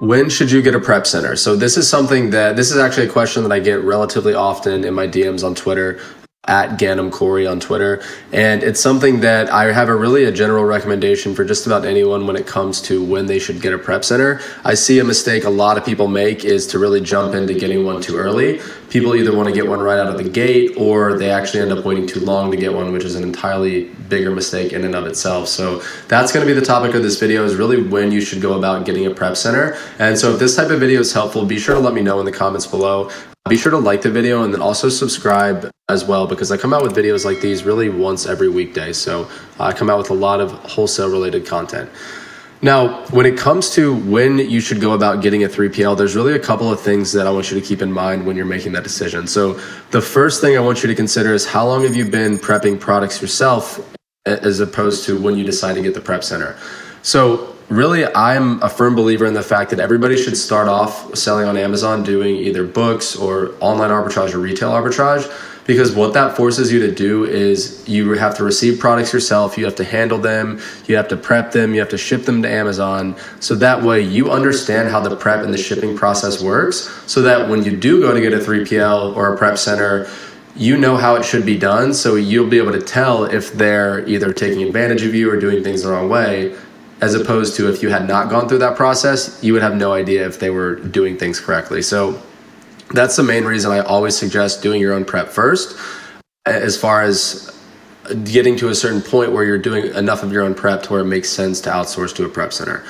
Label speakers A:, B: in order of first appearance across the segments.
A: When should you get a prep center? So this is actually a question that I get relatively often in my DMs on Twitter, at Ganim Corey on Twitter. And it's something that I have a general recommendation for just about anyone when it comes to when they should get a prep center. I see a mistake a lot of people make is to really jump into getting one too early. People either want to get one right out of the gate, or they actually end up waiting too long to get one, which is an entirely bigger mistake in and of itself. So that's going to be the topic of this video, is really when you should go about getting a prep center. And so if this type of video is helpful, be sure to let me know in the comments below. Be sure to like the video and then also subscribe as well, because I come out with videos like these really once every weekday. So I come out with a lot of wholesale related content. Now, when it comes to when you should go about getting a 3PL, there's really a couple of things that I want you to keep in mind when you're making that decision. So the first thing I want you to consider is how long have you been prepping products yourself, as opposed to when you decide to get the prep center. So really, I'm a firm believer in the fact that everybody should start off selling on Amazon, doing either books or online arbitrage or retail arbitrage, because what that forces you to do is you have to receive products yourself, you have to handle them, you have to prep them, you have to ship them to Amazon. So that way you understand how the prep and the shipping process works, so that when you do go to get a 3PL or a prep center, you know how it should be done. So you'll be able to tell if they're either taking advantage of you or doing things the wrong way, as opposed to if you had not gone through that process, you would have no idea if they were doing things correctly. So that's the main reason I always suggest doing your own prep first, as far as getting to a certain point where you're doing enough of your own prep to where it makes sense to outsource to a prep center.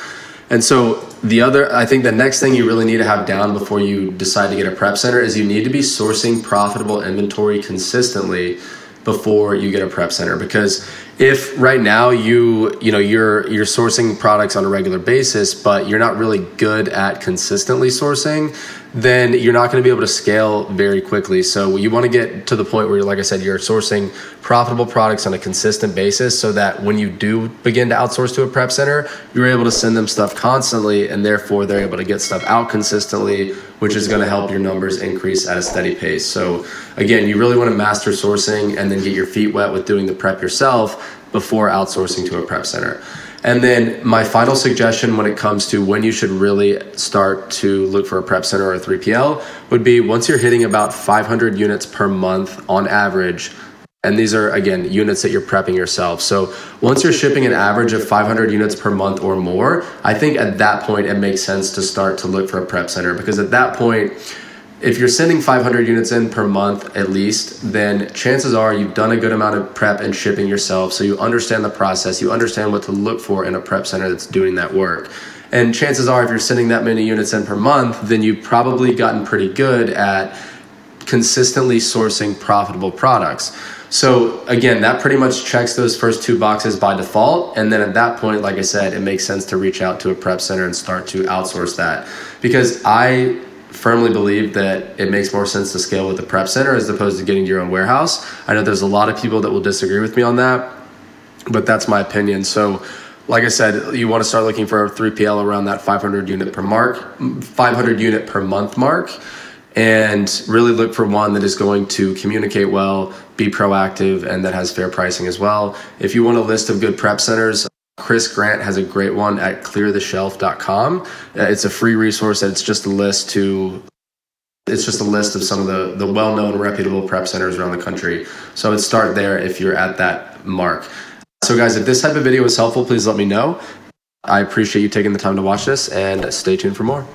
A: And so I think the next thing you really need to have down before you decide to get a prep center is you need to be sourcing profitable inventory consistently before you get a prep center. Because if right now you're sourcing products on a regular basis, but you're not really good at consistently sourcing, then you're not going to be able to scale very quickly. So you want to get to the point where, like I said, you're sourcing profitable products on a consistent basis, so that when you do begin to outsource to a prep center, you're able to send them stuff constantly, and therefore they're able to get stuff out consistently, which is going to help your numbers increase at a steady pace. So again, you really want to master sourcing and then get your feet wet with doing the prep yourself before outsourcing to a prep center. And then my final suggestion when it comes to when you should really start to look for a prep center or a 3PL would be once you're hitting about 500 units per month on average. And these are, again, units that you're prepping yourself. So once you're shipping an average of 500 units per month or more, I think at that point it makes sense to start to look for a prep center, because at that point, if you're sending 500 units in per month at least, then chances are you've done a good amount of prep and shipping yourself. So you understand the process, you understand what to look for in a prep center that's doing that work. And chances are if you're sending that many units in per month, then you've probably gotten pretty good at consistently sourcing profitable products. So again, that pretty much checks those first two boxes by default. And then at that point, like I said, it makes sense to reach out to a prep center and start to outsource that. Because I firmly believe that it makes more sense to scale with the prep center as opposed to getting your own warehouse. I know there's a lot of people that will disagree with me on that, but that's my opinion. So like I said, you want to start looking for a 3PL around that 500 unit per month mark, and really look for one that is going to communicate well, be proactive, and that has fair pricing as well. If you want a list of good prep centers, Chris Grant has a great one at cleartheshelf.com. It's a free resource, and it's just a list of some of the well-known reputable prep centers around the country. So I'd start there if you're at that mark. So guys, if this type of video was helpful, please let me know. I appreciate you taking the time to watch this, and stay tuned for more.